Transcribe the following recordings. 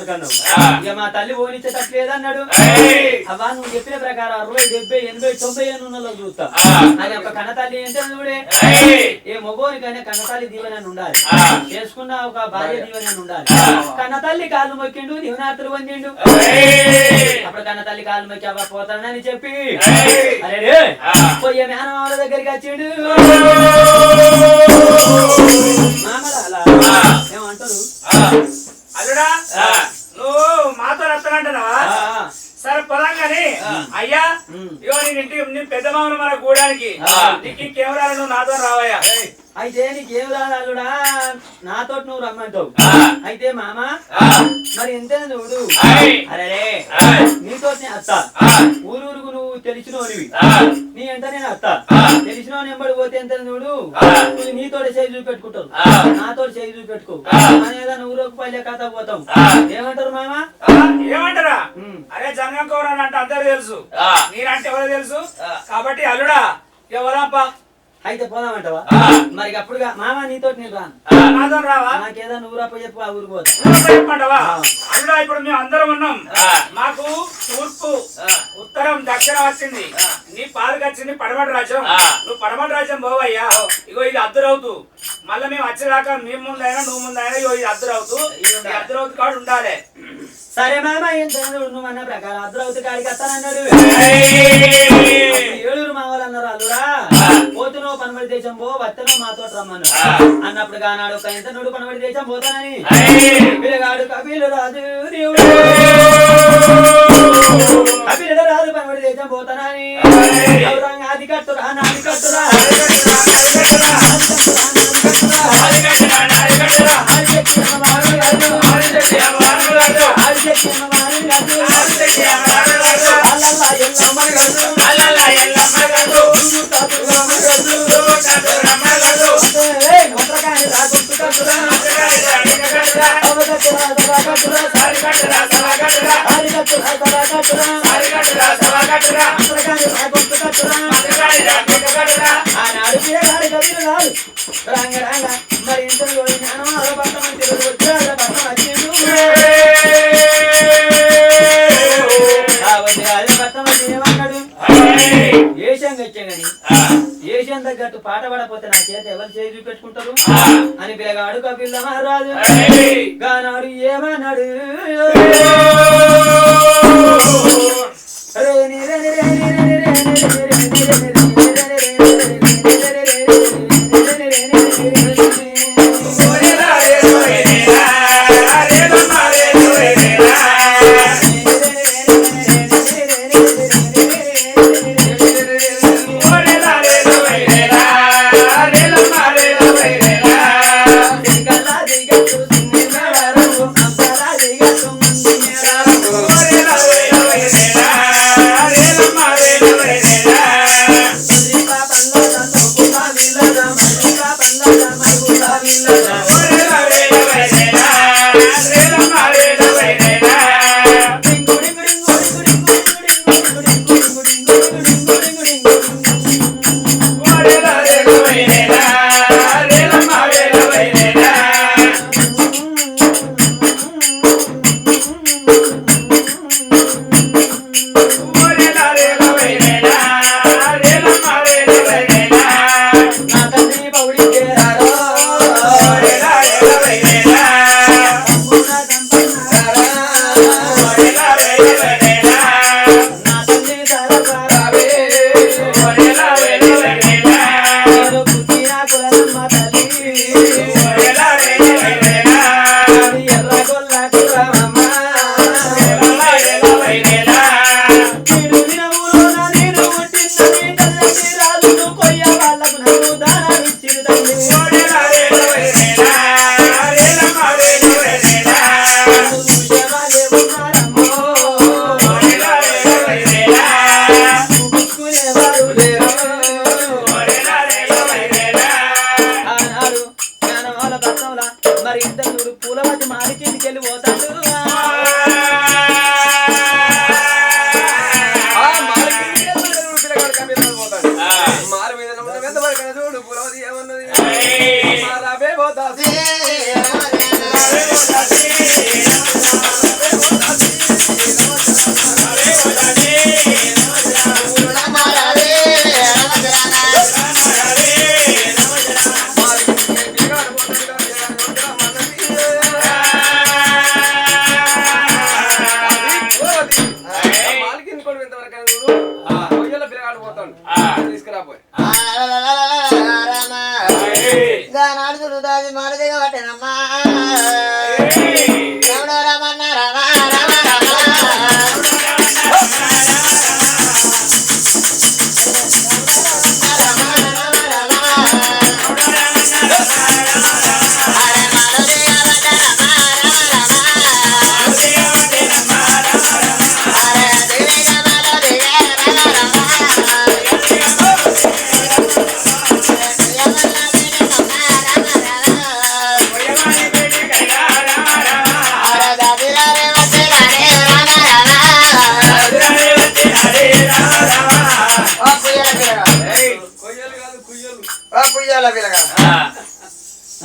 కన్నావు ఇక మా తల్లి ఓనిచ్చేటట్లేదన్నాడు అవ్వా నువ్వు చెప్పిన ప్రకారం 60, 70, 80, 90 ఏళ్ళ చూస్తా అని ఒక కన్న తల్లి ఏంటో చూడే ఏ మగోనికైనా కన్న తల్లి దీవెన ఉండాలి చేసుకున్న ఒక భార్య దీవెన ఉండాలి కన్న తల్లి కాళ్ళు మొక్కిండు దీవెనార్తలు పొందిండు అప్పుడు కన్న తల్లి కాళ్ళు మొక్కి అవ్వ పోతానని చెప్పి అరే పోయే మేనమామల దగ్గరికి వచ్చిండు ఏమంటారు అల్లుడా నువ్వు మాతో వస్తానంటున్నావా సరే పొలంగాని అయ్యా ఇగో నేను ఇంటికి నీ పెద్ద మామను మన కూడానికి నీకు కెమెరాలు నువ్వు నాతో రావయ్యా అయితే నీకేం రాలుడా నాతో నువ్వు రమ్మంటావు అయితే మామ మరి ఎంత చూడు అరే నీతో అత్త ఊరూరుకు నువ్వు తెలిసినోనివి నీ ఎంత నేను అత్త తెలిసిన ఎంబడి పోతే ఎంత చూడు నీతో చేయి చూపెట్టుకుంటావు నాతో చేయి చూపెట్టుకో అనేదాన్ని ఊరోకు పల్లె కథ పోతాం ఏమంటారు మామ ఏమంటారా అరే జంగం కౌరన్ అంటే అందరు తెలుసు నేనంటే ఎవరో తెలుసు కాబట్టి అల్లుడా ఎవరాపా అయితే పోదామంటావా మరి అప్పుడుగా మామ నీతో నేను రాను రావా నాకేదా నువ్వు రాపో చెప్పు ఆ ఊరికి పోతా చెప్పమంటావా అల్లుడా ఇప్పుడు మేము అందరం ఉన్నాం మాకు తూర్పు ఉత్తరం దక్షిణ వచ్చింది నీ పాలకు వచ్చింది పడమటి రాజ్యం నువ్వు పడమటి రాజ్యం పోవయ్యా ఇగో ఇది అద్దురవుతూ మళ్ళీ మేము వచ్చేదాకా మేము ముందైనా నువ్వు ముందైనా ఇగో ఇది అద్దురవుతూ అద్దురవుతూ కాడు ఉండాలి సరే మామ ఎంత నువ్వు అన్న ప్రకారం అద్దురవుతూ కాడికి వస్తానన్నాడు 7 మామలు అన్నారు అల్లుడా పోతునో పనబడి దేశం పో వత్తనో మాతో రమ్మన్నాడు అన్నప్పుడు కానాడు ఒక ఎంత నుడు పనబడి దేశం పోతానని పిల్లగాడు కపిలు రాజు కపిలు రాజు పనబడి దేశం పోతానని అది కట్టురా నాది కట్టురా మరి ఇంత ఏషియన్ తగ్గట్టు పాట పడపోతే నా చేత ఎవరు చేయి చూపెట్టుకుంటారు అని పిల్లగాడు కపిల మహారాజు గానాడు ఏమన్నాడు మరి ఇంత పూలవతి మారికిందికి వెళ్ళి పోతాడు మారి మీద చూడు పూలవతి ఏమన్నది పోతా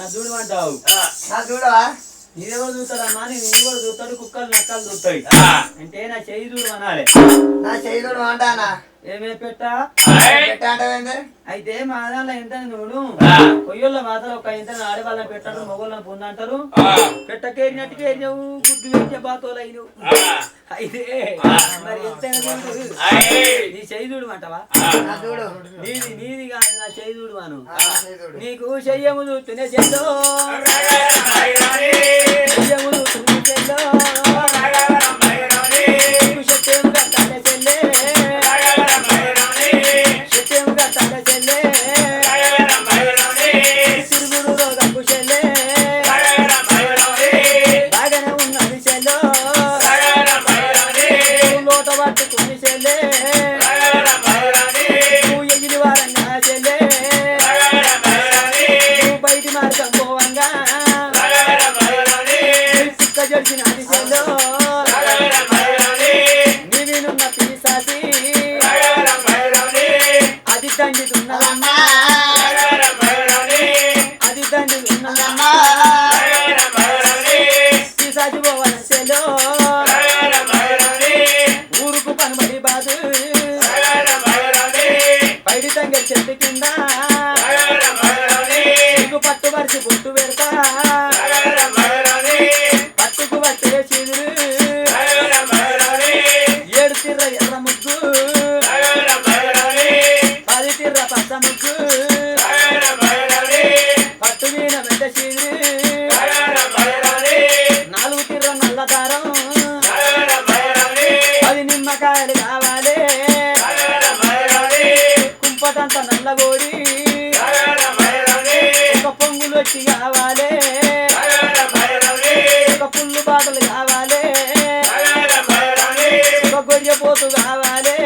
నా చూడమంటావు నా చూడవా నీదెవరు చూస్తాడమ్మా నేను కూడా చూస్తాడు కుక్కలు నక్కలు చూస్తాయి అంటే నా చెయ్యి చూడు అనాలి నా చెయ్యి చూడవా అంటానా ఏమే పెట్టా పెట్టా అంటావేంది అయితే మా దాంట్లో ఎంత చూడు కొయ్యోళ్ళ మాత్రం ఒక ఎంత ఆడవాళ్ళని పెట్టారు మొగోళ్ళని పొందంటారు పెట్టకేరినట్టు కేరినవు గుడ్డు పెట్టే బాతోలు అయినవు అయితే మరి ఎంత చూడు నీ చెయ్యి చూడు అంటవా నా చూడు నీది కాదు నా చెయ్యి చూడు అను నా చెయ్యి చూడు నీకు చెయ్యము చూస్తూనే చెల్లో చెయ్యము చూస్తూనే చెల్లో నీకు శక్తేము కట్టాలే చెల్లే శక్తేము కట్టాలే చెల్లే తిరుగుడు రోగపు చెల్లే బాగానే ఉన్నది చెల్లో లోట పట్టుకుని చెల్లే నువ్వు ఎగిరి వారంగా చెల్లే నువ్వు బయటి మార్గం పోవంగా చిక్క జడిచినది చెల్లో నీవినున్న పిలిసాసి అది దండితున్నదమ్మా అది దండితున్నదమ్మా పిసాచి పోవన చెల్లో ఊరుకు పనుమడి బాదు బయటి తంగ చెట్టు కింద నీకు పట్టు వరిసి బొట్టు పెడతా పట్టుకు పట్టే చీదురు ఏడు తిర్ర ఎర్ర ముగ్గు పది తిర్ర పచ్చ ముగ్గు పట్టు మీద పెద్ద చీదురు నాలుగు తిర్ర నల్ల దారం పది నిమ్మకాయలు కావాలి కుంపటంత నల్లగోడి ఒక పొంగులు వచ్చి కావాలి ఒక పుల్లు బాటలు కావాలి ఒక గొయ్య పోతు కావాలి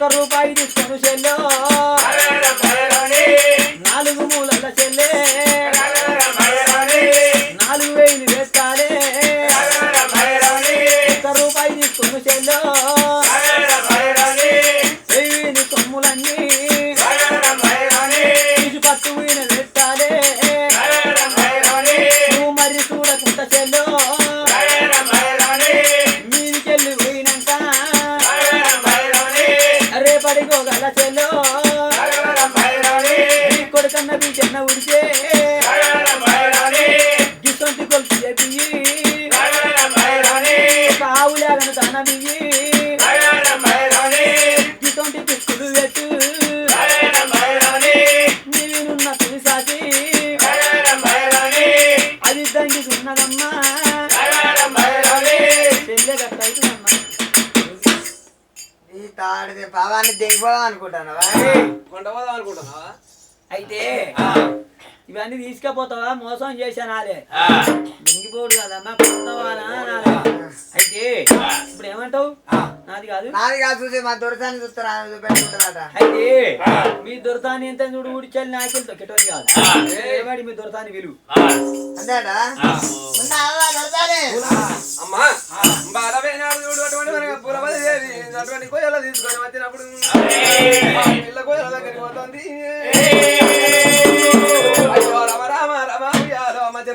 ₹1 తీసుకొని చెల్లో నాలుగు మూలల చెల్లే 4,000 వేస్తాలే ₹1 తీసుకొని చెల్లో 1000 సొమ్ములన్నీ తీసి పట్టు వీణ పెట్టాలే నువ్వు మరి చూడకుంట చెల్లో మీదికెళ్ళి పోయినాక రేపడికోగల చెల్లో నీ కొడుకన్న బీచన్న ఉడితే గిసొంటి కొలుసు చెప్పి ఒక ఆవులేగను తన బియ్యి గిసొంటి పిక్కులు పెట్టు నీవినున్న పిలిసాసి అది దండికి ఉన్నదమ్మా చెల్లె గట్లయితుందమ్మా ఈ తాడిది పావాన్ని దిగిపోదాం అనుకుంటానవా కొండ పోదాం అనుకుంటున్నావా అయితే ఇవన్నీ తీసుకపోతావా మోసం చేశానాలే దింగిపోడు కదమ్మా కొత్తవానా అనాలే. అయితే ఇప్పుడు ఏమంటావు నాది కాదు నాది కాదు చూసి మా దొరసాన్ని చూస్తారా పెట్టుకుంటారట అయితే మీ దొరతాన్ని ఎంత చూడు ఊడిచెల్లి నాకెళ్ళి తొక్కేటోని కాదు ఏవాడి మీ దొరతాన్ని విలువ అంతేడా ఉన్నావా దొరసాని అమ్మా బాలవేనాడు చూడు అటువంటి మనకి పులమది దేవి అటువంటి కోయలు తీసుకొని వచ్చినప్పుడు పిల్ల కోయల దగ్గరికి పోతుంది అయ్యో రమ రామ రమ ఉయ్యాలో మధ్య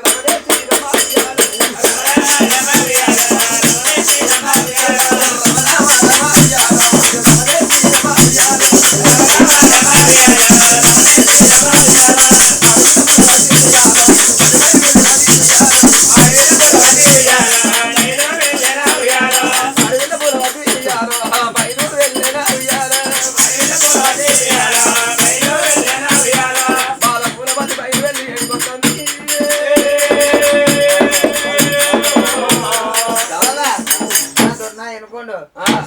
ఎనుకోండు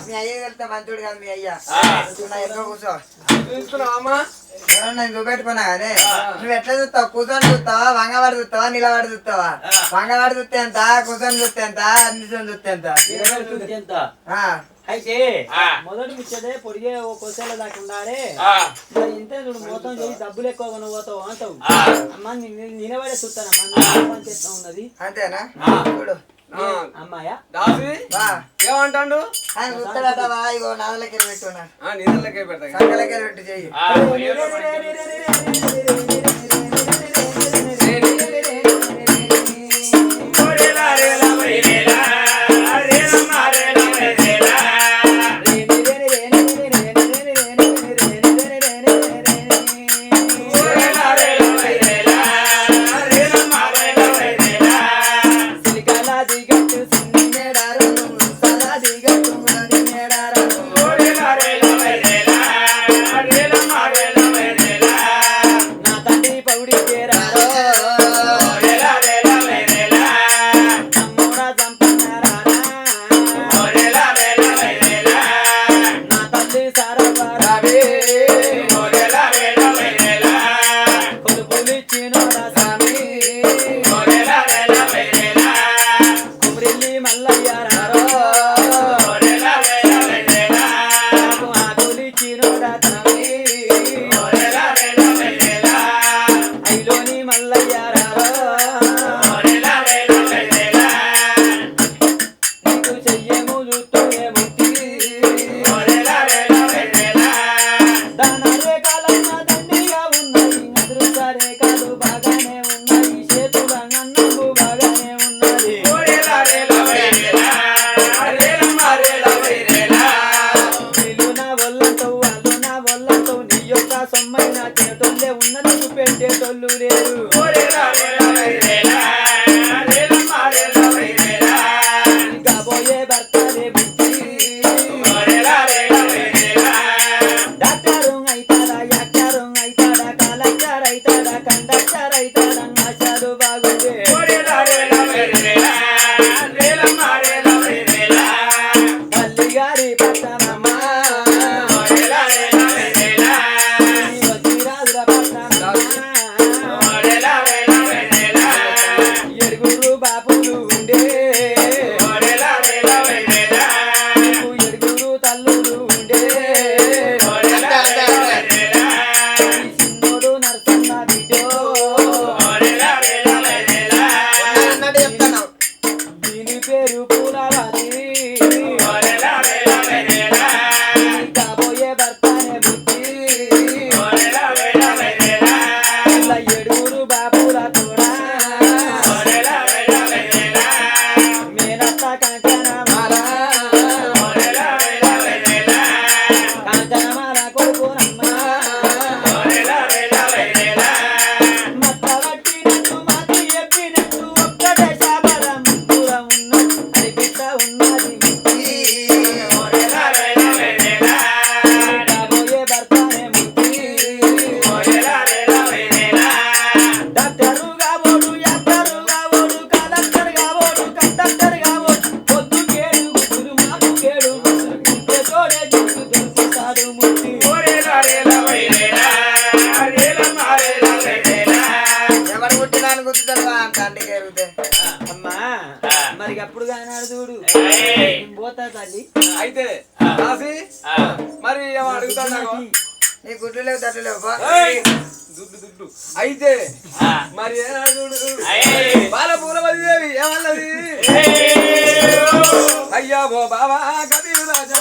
మీ అయ్య వెళ్తే మంచోడు కాదు మీ అయ్య ఎన్నో కూర్చో చూస్తున్నావమ్మా నేను చూపెట్టుకున్నా కానీ నువ్వు ఎట్లా చూస్తావు కూర్చొని చూస్తావా వంగవాడు చూస్తావా నిలబడి చూస్తావా వంగవాడు చూస్తే ఎంత కూర్చొని చూస్తే ఎంత నిల్చొని చూస్తే ఎంత అయితే మొదటి ముచ్చటే పొడిగే ఓ కొసేల దాకా ఉండాలి మరి ఇంతే చూడు మోసం చేసి డబ్బులు ఎక్కువ నువ్వు పోతావు అంటావు అమ్మ నిలబడే చూస్తానమ్మా చేస్తా ఉన్నది అంతేనా చూడు అమ్మాయా దాసి ఏమంటాడు ఆయన చూస్తాడటవా ఇగో నాదలకి పెట్టున్నాడు నిధులకే పెడతా సంకలకి పెట్టి చెయ్యి కంటికి ఎరుగుతే అమ్మా మరి అప్పుడు కానాడు చూడు పోతా తల్లి అయితే రాసి మరి ఏమో అడుగుతాను నీ గుడ్లు లేవు తట్టు లేవు దుడ్డు అయితే మరి ఏనాడు చూడు బాల పూలవదేవి ఏమన్నది అయ్యా బో బాబా కబీరు రాజా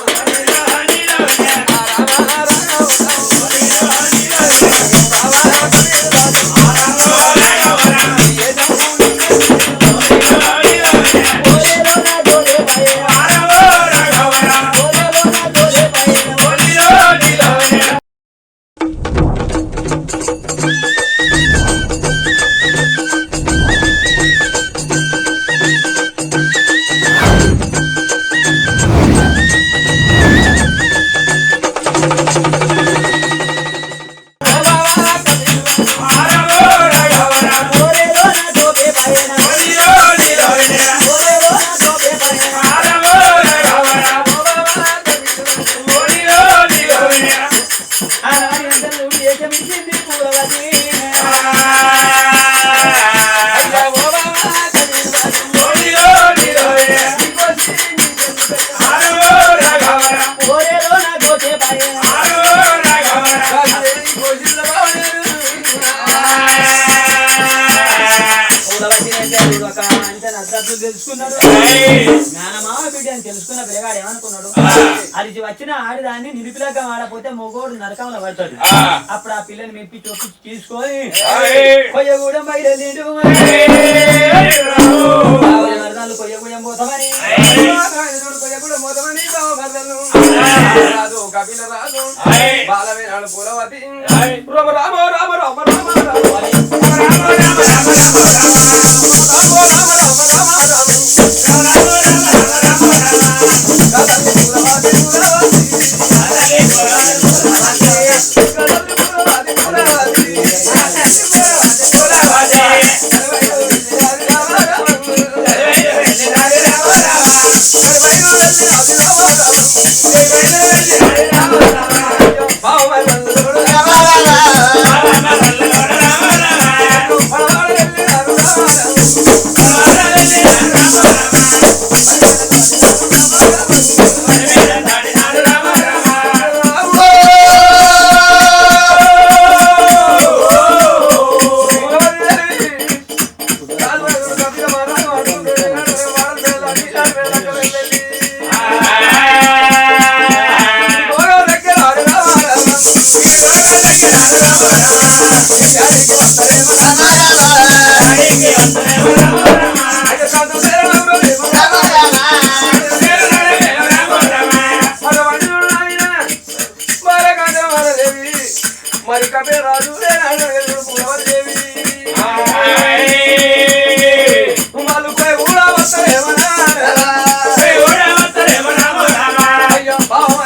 తెలుసుకున్నాడు జ్ఞానమావ బిడ్డ అని తెలుసుకున్న పిల్లగాడు ఏమనుకున్నాడు అది వచ్చిన ఆడిదాన్ని నిలిపిలాగా ఆడపోతే మొగోడు నరకంలో పడతాడు అప్పుడు ఆ పిల్లని మెప్పి చొప్పి తీసుకొని కొయ్యగూడెం బయలుదేడు మరదాలు కొయ్యగూడెం పోతామని కొయ్యగూడెం పోతామని రాజు కపిల రాజు బాలవేనాడు పూలవతి రామ రామ రామ రామ రామ మరి కపిల రాజు పూలవదేవి వాళ్ళు కూడా వస్తారేమన్నా అయ్యో బావ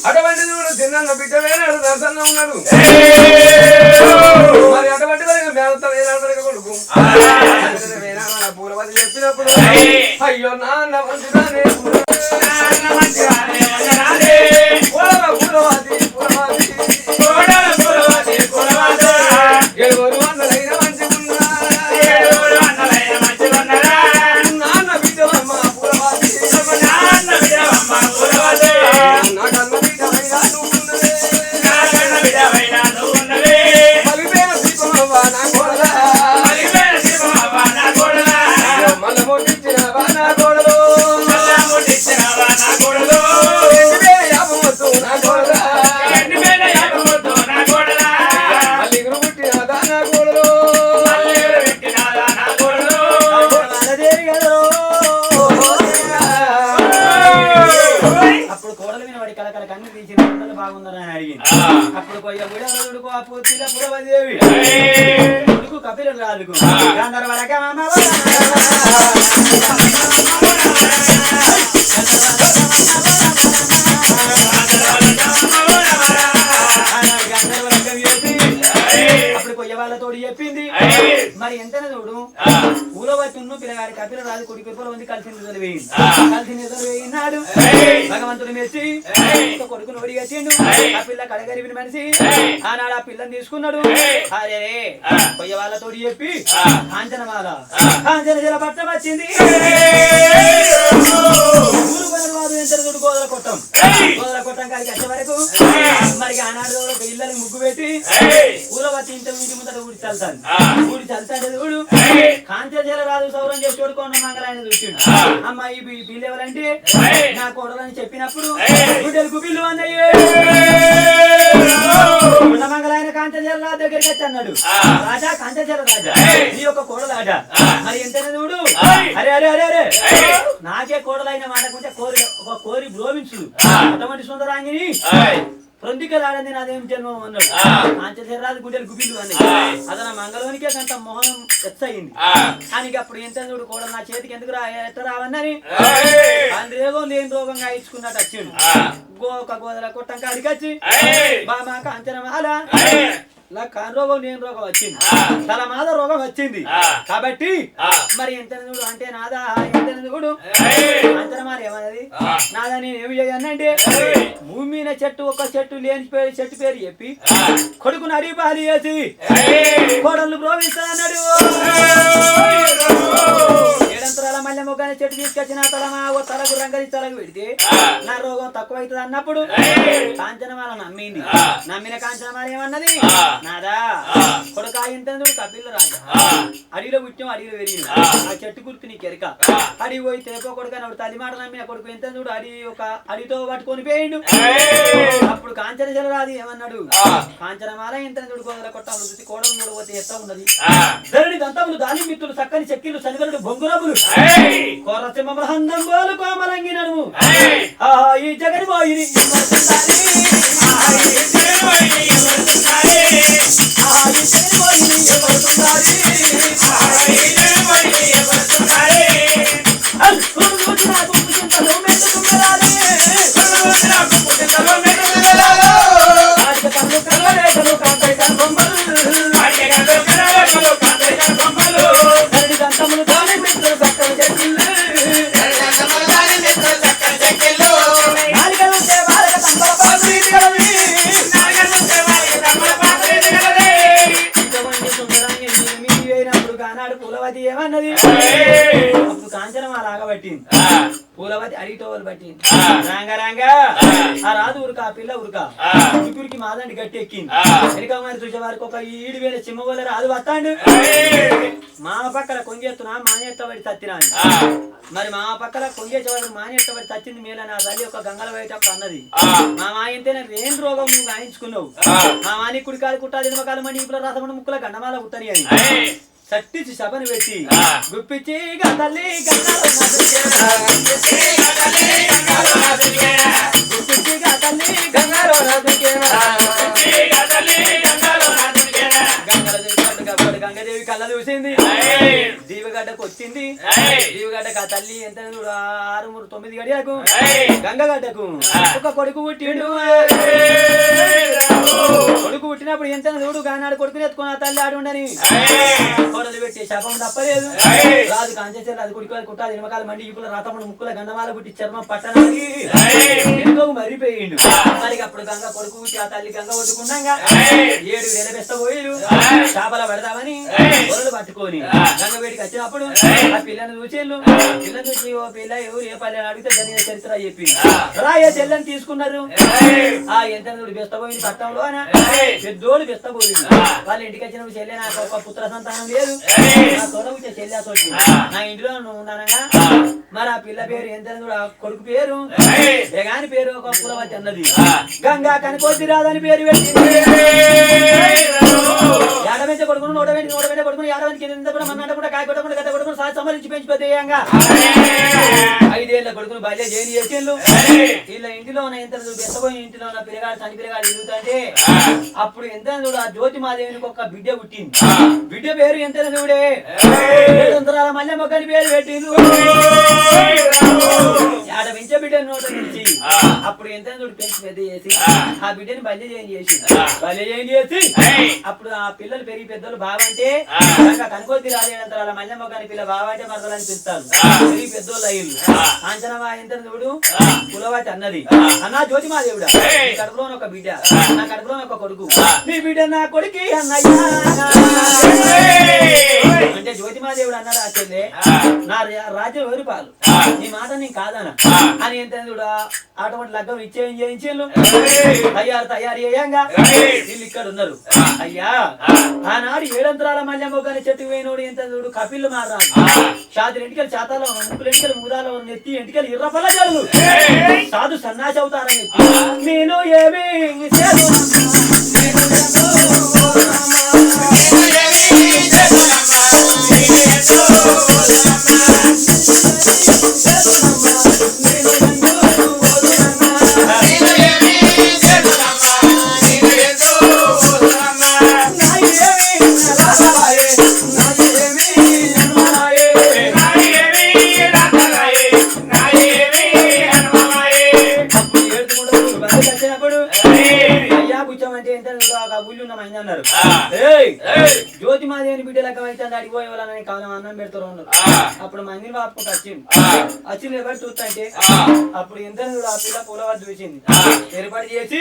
అటువంటి చూడు చిన్న బిడ్డ వేనాడు దర్శనం ఉన్నాడు మరి అటువంటి వేనాడు కొడుకు వేనాడు పూలవతి చెప్పినప్పుడు అయ్యో నాన్న మంచిదానే ఎవరు అన్నలైన మంచిగున్నారా నాన్న బిడ్డమ్మ పూలవతి నాకన్న బిడ్డమైనా నువ్వు ఉన్నవే మలిపేన దీపమవ్వ నా కోడలా మల్ల మొట్టిచ్చినవా నా కోడలు యాపమొద్దు నా కోడలా మల్లి గురు పుట్టినదా నా కోడలు అప్పుడు కోడలు మీద వాడి కలకల కన్ను తీసిన పిల్లలు బాగుందని అడిగింది అప్పుడు కొయ్య గుడకు ఆ పూర్తిగా పురవదేవి కొడుకు కపిలుడు రాదుకు గంధర్వరక అప్పుడు కొయ్య వాళ్ళతోటి చెప్పింది మరి ఎంతనే చూడు పూలవతి ఉన్న పిల్లగాడి కపిల రాజు కొడుకు పొలవంది కలిసి నిధులు వేయింది కలిసి నిధులు వేయినాడు భగవంతుడు మెచ్చి కొడుకును ఒడిగచ్చిండు ఆ పిల్ల కడగరిపిన మనిషి ఆనాడు ఆ పిల్లని తీసుకున్నాడు అరే కొయ్య వాళ్ళతో చెప్పి కాంచనమాల కాంచన జల పట్టం వచ్చింది గోదల కొట్టం కాడికి వచ్చే వరకు మరి ఆనాడు ఇళ్ళకి ముగ్గు పెట్టి పూలవతి ఇంత వీటి ముందర ఊడి చల్తాను ఊడి చల్తాడు చూడు కాంచన రాజు సౌరం చేసి చూడుకోండి మంగళాయన చూసిండు అమ్మాయి పిల్ల ఎవరంటే నా కోడలని చెప్పినప్పుడు గుడ్డెలకు పిల్లు అన్నయ్యే మంగళాయన కాంచన రాజు దగ్గరికి వచ్చి అన్నాడు రాజా కాంచన రాజా నీ యొక్క కోడలాట మరి ఎంతనే చూడు అరే అరే అరే అరే నాకే కోడలైన మాటకుంటే కోరి బ్రోవించు అటువంటి సుందరాంగిని ప్రొందికలాడింది నాదేం జన్మం అన్నాడు కాంచరాజు గుడ్డెలు గుబిలు అన్నాయి అతను మంగళవానికే కంట మోహనం ఎచ్చయింది కానీ అప్పుడు ఎంత చూడు కూడా నా చేతికి ఎందుకు ఎట్ట రావన్నని అందులో లేని రోగంగా ఇచ్చుకున్నట్టు వచ్చిండు గోదల కొట్టం కాడికి వచ్చి బామా కాంచనమాల రోగం నేను రోగం వచ్చింది తల మాద రోగం వచ్చింది కాబట్టి మరి ఎంత అంటే నాదా ఎంత అంతరమారి ఏమన్నది నాదా నేను ఏమి చేయనంటే భూమి మీద చెట్టు ఒక చెట్టు లేని చెట్టు పేరు చెప్పి కొడుకుని అడిగి పాలి వేసి కోడళ్ళు ప్రోవిస్తానన్నాడు ఏడంతరాల మల్లె మొగ్గని చెట్టు తీసుకొచ్చిన తలమా ఓ తలకు రంగది తలకు పెడితే నా రోగం తక్కువ అవుతుంది అన్నప్పుడు కాంచనమాల నమ్మింది నమ్మిన కాంచనమాల ఏమన్నది నాదా కొడుకా ఎంత కపిల్ల రాజా అడిలో పుట్టాం అడిలో పెరిగింది ఆ చెట్టు గుర్తు నీకు ఎరక అడిగి పోయి తేపో కొడుకు అన్నాడు తల్లి మాట నమ్మిన కొడుకు ఎంత చూడు అడితో పట్టుకొని పోయిండు అప్పుడు కాంచన జలరాది ఏమన్నాడు కాంచనమాల ఎంత చూడు గోదల కొట్టాలు చూసి కోడలు చూడబోతే ఎట్లా ఉన్నది ధరణి దంతములు దాని మిత్రులు చక్కని చెక్కిలు శనివరుడు బొంగురములు కోరసింహందం గోలు కోమలంగినను ఈ జగన్ పోయి పూలవతి ఏమన్నది అప్పుడు కాంచనమాల ఆగబట్టింది పూలవతి అడిగితోవలు పట్టింది రాంగ రాంగా ఆ రాదు ఉరుక ఆ పిల్ల ఉరుక ముగ్గురికి మాదండి గట్టి ఎక్కింది వెనుక మరి చూసే వారికి ఒక ఈడు వేల చిమ్మ వల్ల రాదు వస్తాండు మామ పక్కన కొంగెత్తున మానేట్టబడి చచ్చినాను మరి మా పక్కన కొంగేసేవాడు మానేట్టబడి చచ్చింది మేల నా తల్లి ఒక గంగల బయటప్పుడు అన్నది మా మాయంతేనే ఏం రోగం నువ్వు గాయించుకున్నావు మా మాని కుడికాలు కుట్టాలి నిమ్మకాలు మని ఇప్పుడు రసమని ముక్కుల గండమాల కుట్టని అని చట్టించి సభను పెట్టి గుప్పించి తల్లి గంగదేవి కళ్ళ చూసింది దీవగడ్డకు వచ్చింది దీవగడ్డకు ఆ తల్లి ఎంత 6-9 గడియకు గంగగడ్డకు ఒక కొడుకు పుట్టిండు కొడుకు పుట్టినప్పుడు ఎంత చూడు గానాడు కొడుకుని ఎత్తుకుని ఆ తల్లి ఆడుండని కోడలు పెట్టి శపం తప్పలేదు రాజు కాంచేసారు అది కుడికి కుట్టాలి నిమ్మకాలు మండి ఇప్పుడు రథముడు ముక్కుల గంధమాల పుట్టి చర్మం పట్టడానికి ఎంతో మరిపోయిండు మరి అప్పుడు గంగ కొడుకు పుట్టి ఆ తల్లి గంగ కొట్టుకున్నాగా 7 వెనబెస్తపోయిరు చేపల పడదామని గొర్రెలు పట్టుకొని గంగ వేడికి వచ్చినప్పుడు ఆ పిల్లని చూసేళ్ళు పిల్లని చూసి ఓ పిల్ల ఎవరు ఏ పల్లె అడిగితే జరిగిన చరిత్ర చెప్పి రాయ చెల్లని తీసుకున్నారు ఆ ఎంత బెస్తపోయింది పట్టంలో పెద్దోడు బెస్తపోయింది వాళ్ళ ఇంటికి వచ్చినప్పుడు చెల్లె నాకు ఒక పుత్ర సంతానం లేదు నా తొడగుచ్చే చెల్లె తోటి నా ఇంటిలో ఉన్నానగా మరి ఆ పిల్ల పేరు ఎంత కొడుకు పేరు జగాని పేరు ఒక పూలవతి అన్నది గంగా కనుకొద్ది రాదని పేరు పెట్టి ఏడవెంట కొడుకును 120 కొడుకును 50 కింద కూడా మన్నాట కూడా కాయ కొట్టకుండా గడ్డ కొట్టుకుని సాధి సంబంధించి పెంచిపోతేయంగా 5 ఏళ్ళ కొడుకును బయట జైలు చేసిండు వీళ్ళ ఇంటిలో ఉన్న ఎంత బెస్తపోయిన ఇంటిలో ఉన్న పిల్లగాడు చని పిల్లగాడు ఇరుగుతుంటే అప్పుడు ఎంత చూడు ఆ జ్యోతి మాదేవికి ఒక బిడ్డ పుట్టింది బిడ్డ పేరు ఎంత చూడే 7 మల్లె మొగ్గని పేరు పెట్టిండు ఆడ పెంచే బిడ్డని నోట నుంచి అప్పుడు ఎంత పెంచి పెద్ద చేసి ఆ బిడ్డని బల్లి చేసి అప్పుడు ఆ పిల్లలు పెరిగి పెద్దలు బావంటే కనుకొద్ది రాజేంత వాళ్ళ మల్లెమ్మ కాని పిల్ల బావంటే మరదలని పిలుస్తారు పెరిగి పెద్దోళ్ళు అయ్యిళ్ళు అంచనా ఎంత చూడు కులవాటి అన్నది అన్నా జ్యోతిమాదేవుడా నీ కడుపులో ఒక బిడ్డ నా కడుపులో ఒక కొడుకు నీ బిడ్డ నా కొడుకి అన్నయ్యా అంటే జ్యోతిమాదేవుడు అన్నాడు ఆ చెల్లె నా రాజ్యం ఎవరి పాలు నీ మాట నేను కాదనా అని ఎంత చూడ అటువంటి లగ్గం చేయించేళ్ళు తయారు చేయంగా వీళ్ళు ఇక్కడ ఉన్నారు అయ్యా ఆనాడు 7 అంతరాల మల్లెమ్మ కానీ చెట్టు పోయినోడు ఎంత చూడు కపిల్లు మారా షాదులు ఎంటికలు చాతాలో ముక్కులు ఎంటికలు మూదాలో నెత్తి ఎంటికలు ఇర్రపల్ల జరుగు సాధు సన్నాసి అవుతారని నేను ఏమి జ్యోతిమాదేవిని బిడ్డ లెక్క అయితే అడిగిపోయే వాళ్ళని కాలం అన్నం పెడతారు అన్నారు అప్పుడు మందిని బాపుకుంటూ వచ్చింది ఎవరు చూస్తాంటే అప్పుడు ఎంత ఆ పిల్ల పూలవాడు చూసింది ఏర్పాటు చేసి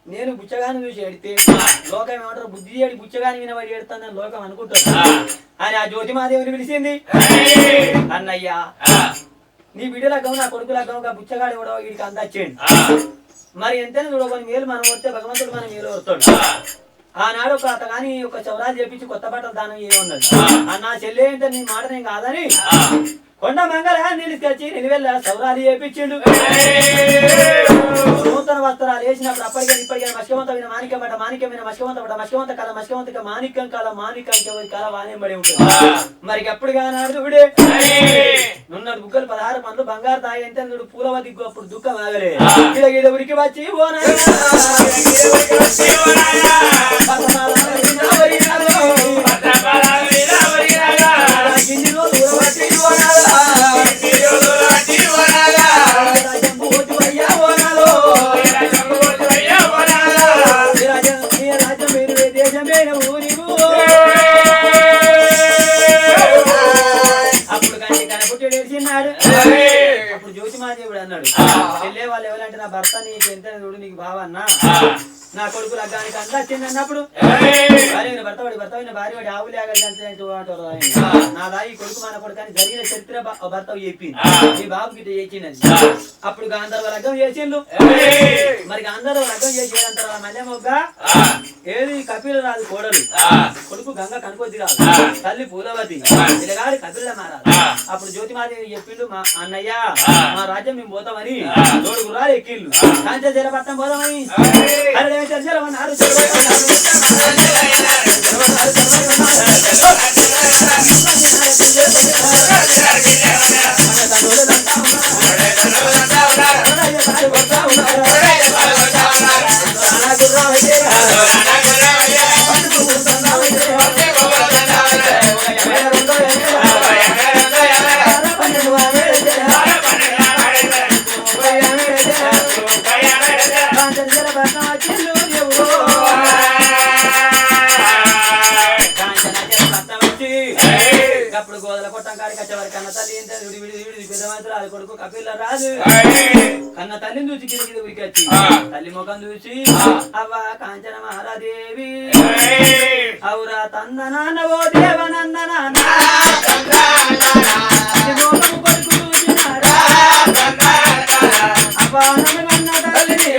నేను బుచ్చగాని చూసి ఎడితే లోకం ఏమంటారు బుద్ధి ఏడి బుచ్చగాని వినబడి ఎడతానని లోకం అనుకుంటారు అని ఆ జ్యోతిమాదేవిని పిలిచింది అన్నయ్యా నీ బిడ్డ లగ్గం నా కొడుకు లగ్గం బుచ్చగాడు కూడా వీడికి అందచ్చేయండి మరి ఎంతైనా చూడకొని మేలు మనం వస్తే భగవంతుడు మనం మేలు వస్తాడు ఆనాడు ఒక అతగాని ఒక చౌరాలు చేపించి కొత్త బట్టలు దానం చేయమన్నది అన్న చెల్లె ఏంటో నీ మాట నేను కాదని కొండ మంగళ నిలిచి నిలువెల్ల చౌరాలు చేపించిండు నూతన వస్త్రాలు వేసినప్పుడు అప్పటికే ఇప్పటికే మస్కవంతమైన మాణిక్యం పడ్డ మాణిక్యమైన మస్కవంత మస్కవంత కాల మస్కవంత మాణిక్యం కాల మాణిక్యం ఎవరి కాల వానేబడి ఉంటుంది మరి ఎప్పుడు కానాడు చూడే నున్నడు బుక్కలు 16 పండ్లు బంగారు తాయి ఎంత పూలవతి అప్పుడు దుఃఖం ఆగలే గిడ ఉరికి వచ్చి అప్పుడు జ్యోతిమాదేవుడు అన్నాడు చెల్లే వాళ్ళు ఎవరంటే నా భర్త నీకు ఎంత చూడు నీకు బావన్నా నా కొడుకు లగ్గానికి అంతా వచ్చింది అన్నప్పుడు భర్త భార్య వాడి ఆవులు నా దాయి కొడుకు మన కొడుకు అని జరిగిన చరిత్ర భర్త చెప్పింది నీ బాబుకి చేసింది అప్పుడు గాంధర్వ లగ్గం చేసిండు మరి గాంధర్వ లగ్గం చేసేంత మల్లెమొగ్గ ఏది కపిల రాదు కోడలు కొడుకు గంగ కనుకొద్ది రాదు తల్లి పూలవతి పిల్లగాడి కపిల మారాలి అప్పుడు జ్యోతిమాదేవి చెప్పిండు మా అన్నయ్య మా రాజ్యం మేము పోతామని తోడు గుర్రాలు ఎక్కిళ్ళు కాంచ జలపట్నం పోదామని జలమన్నారు అప్పుడు గోదల కొట్టం కాడికి వచ్చేవారు కన్న తల్లి పెద్దమంత్రులు అది కొడుకు కపిల్ల రాజు కన్న తల్లిని చూసి కింద ఉరికి వచ్చి తల్లి ముఖం చూసి అవ్వ కాంచన మహారాదేవి అవురా తంద నాన్న ఓ దేవనంద నాన్న కొడుకు చూసినారా అవ్వ నన్న తల్లిని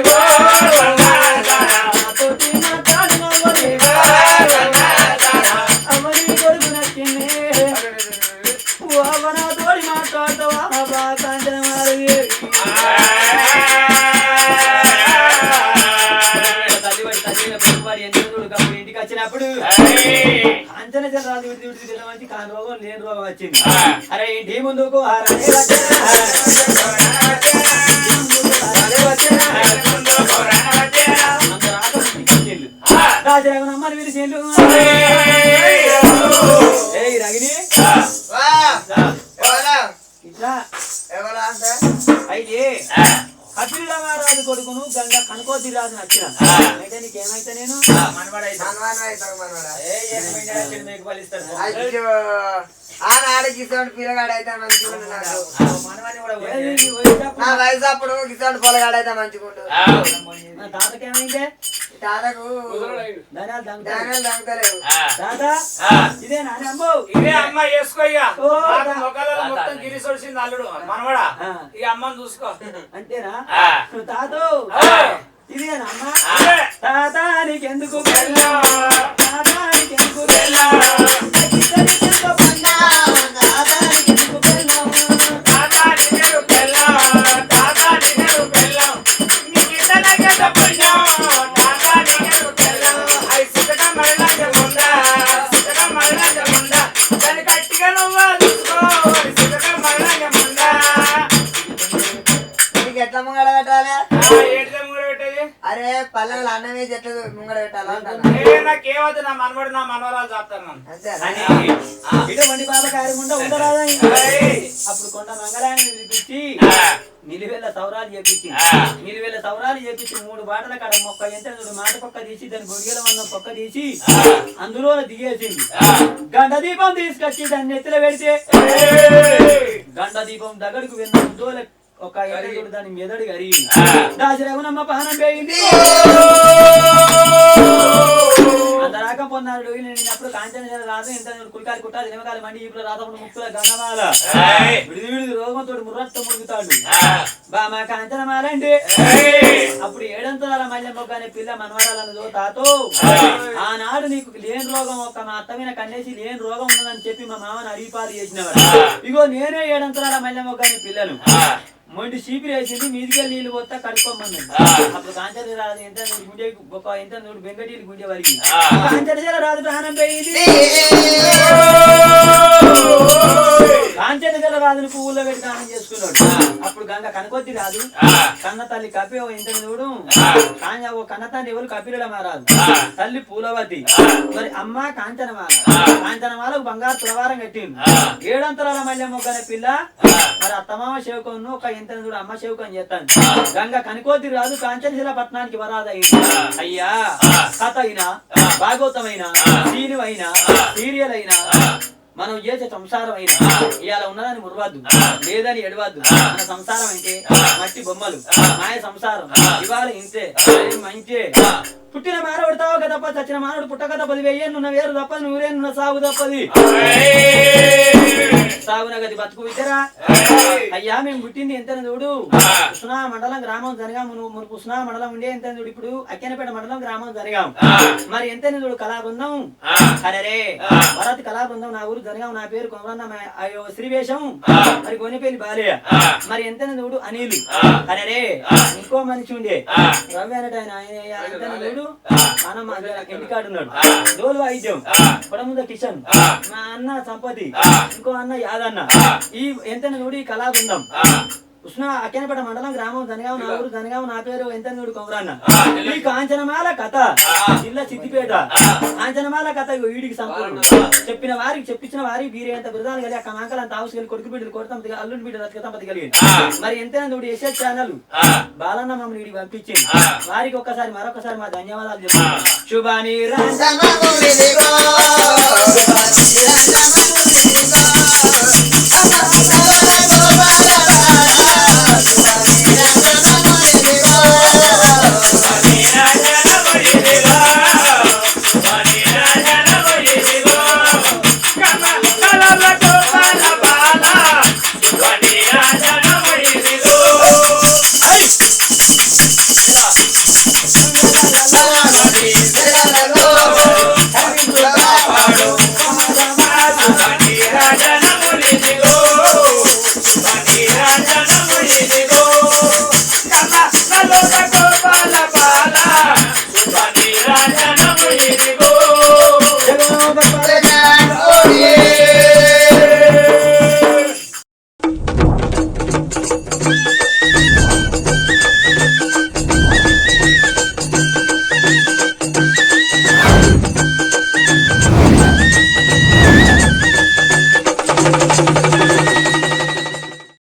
ఇంటికి వచ్చినప్పుడు అంచనా రాజు విడిచి కాని రోగం లేని రోగం వచ్చింది అరే ఇంటి ముందుకు రాజరఘునమ్మని విడిచేళ్ళు ఏ రగిని ఇట్లా కపిల మహారాజు కొడుకును గంగ కనుకోతి రాజు నచ్చిన అయితే నీకేమైతే నేను మనవాడైతే మీకు బలిస్తాడు అయ్యో ఆనాడు గిసోడు పిల్లగాడైతే మంచిగా నాకు మనవాడిని కూడా నా వయసు అప్పుడు గిసోడు పొలగాడైతే మంచిగుండు తాతకేమైందే తాతకు ధనాలు ధాన్యాలు దొంగతలేవు తాత ఇదే నాని అమ్మో ఇదే అమ్మ వేసుకోయ్యా ఓ, మొక్కలలో మొత్తం గిరి సొడిసింది అల్లుడు మనవాడా ఈ అమ్మని చూసుకో అంతేనా ఆ. తాతో ఆ. ఇదేనా అమ్మ అదే. తాత నీకెందుకు బెల్లం? తాత నీకెందుకు బెల్లం? ఇద్దరికెంత పన్నా? తాత నీకెందుకు బెల్లం? తాతా నిన్ను పెళ్ళాం, తాతా నిన్ను పెళ్ళాం, నీకిద్దరికే తప్పయ్యా, తాతా నిన్ను పెళ్ళాం. ఐ సిగట మరలాంటి ముందా, సిగట మరలాంటి ముందా, దాన్ని గట్టిగా నువ్వు చూసుకో, సిగట మరలాంటి ముందా. నీకు ఎట్లా ముంగడ పెట్టాలి ఏంటిదే మూడు పెట్టేది? అరే పల్లెలు అన్నం వేసి ఎట్లా ముంగడ పెట్టాలా అంటాను నాకేమవుతుంది నా మనవడు నా మనవరాలు చెప్తాను నన్ను. అంతేనా ఇటువంటి బాబా కార్యకుండా ఉండరాదా ఏయ్. అప్పుడు కొండ మంగళాన్ని పిలిపించి నిలువెల్ల సౌరాలు చేపించి నిలువెల్ల సౌరాలు చేపించి 3 బాటల కాడ మొక్క ఎంత మాట పక్క తీసి దాని గొడిగల ఉన్న పక్క తీసి అందులో దిగేసింది గంట దీపం తీసుకొచ్చి దాన్ని ఎత్తులో పెడితే గంట దీపం దగ్గరకు వెళ్ళిన దోల ఒక ఎదురు దాని మెదడు గరిగింది దాచి రఘునమ్మ పహనం పోయింది అంతరాకం పొన్నాడు నేను కాంచన రాదు ఇంత కులికాలి కుట్టాలి నిమ్మకాలి మండి ఇప్పుడు రాతప్పుడు ముక్కుల గన్నమాల విడిది విడిది రోగంతో ముర్రట్ట మురుగుతాడు బామా కాంచనమాల అంటే అప్పుడు 7 మల్లె మొగ్గ అనే పిల్ల మనవరాలను తాతో ఆనాడు నీకు లేని రోగం ఒక మా అత్తమైన కన్నేసి లేని రోగం ఉన్నదని చెప్పి మా మామని అడిగిపాలు చేసినవాడు ఇగో నేనే 7 మల్లె మొగ్గ అనే పిల్లను మొండి చీపిరి వేసింది మీదికెళ్ళి నీళ్ళు పోతా కడుక్కోమన్నది అప్పుడు కాంచన రాదు ఎంత గుండె ఒక ఎంత బెంగటీలు గుండె వరికి కాంచన రాదు ప్రాణం పోయింది కాంచన రాజుని పువ్వుల్లో పెట్టి స్నానం చేసుకున్నాడు అప్పుడు గంగ కనకొద్ది రాదు కన్న తల్లి కపి ఇంత చూడు ఓ కన్న తండ్రి ఎవరు కపిల మారాదు తల్లి పూలవతి మరి అమ్మ కాంచనమాల కాంచనమాలకు బంగారు తులవారం కట్టిండు 7 మల్లె మొగ్గనే పిల్ల మరి అత్తమామ శివకను ఒక ఎంత చూడు అమ్మ శివకం చేస్తాను గంగ కనికోద్ది రాదు కాంచనశిల పట్టణానికి వరాదయ్యింది అయ్యా కథ అయినా భాగవతమైన సీరియల్ అయినా సీరియల్ అయినా మనం చేసే సంసారం అయినా ఇవాళ ఉన్నదని మురవద్దు లేదని ఎడవద్దు మన సంసారం అంటే మట్టి బొమ్మలు మాయ సంసారం ఇవాళ ఇంతే మంచి పుట్టిన మానవుడు తావక తప్ప చచ్చిన మానవుడు పుట్టక తప్పది 1000 నున్న వేరు తప్పది 100 నున్న సాగు తప్పది సాగునగది బతుకు విద్యరా అయ్యా మేము పుట్టింది ఎంత చూడు కృష్ణా మండలం గ్రామం జరగాం మును కృష్ణా మండలం ఉండే ఎంత చూడు ఇప్పుడు అక్కెనపేట మండలం గ్రామం జరగాం మరి ఎంత చూడు కళా బృందం అరే భరత్ కళా బృందం నా ఊరు జరగాం నా పేరు కొమరన్న అయ్యో శ్రీవేషం మరి కొనిపల్లి బాలయ్య మరి ఎంత చూడు అనిల్ అరే ఇంకో మనిషి ఉండే రవి అనట ఆయన చూడు మనం ఇంటికాడు ఉన్నాడు డోలు వాయిద్యం పొడముంద కిషన్ మా అన్న సంపతి ఇంకో అన్న యాదన్న ఈ ఎంత చూడు ఈ కళా బృందం కృష్ణ అక్కెనపేట మండలం గ్రామం జనగాం నా ఊరు జనగాం నా పేరు ఎంత చూడు కొమరన్న ఈ కాంచనమాల కథ జిల్లా సిద్దిపేట కాంచనమాల కథ వీడికి సంపూర్ణ చెప్పిన వారికి చెప్పించిన వారి వీరే ఎంత బిరుదాలు కలిగి అక్క మాంకలు అంత హౌస్ కలిగి కొడుకు బిడ్డలు కొడతాం అల్లుని బిడ్డలు రతకతంపతి కలిగింది మరి ఎంత చూడు ఎస్ఎస్ ఛానల్ బాలన్న మమ్మల్ని వీడికి పంపించింది వారికి ఒక్కసారి మరొకసారి మా ధన్యవాదాలు చెప్తాం శుభాని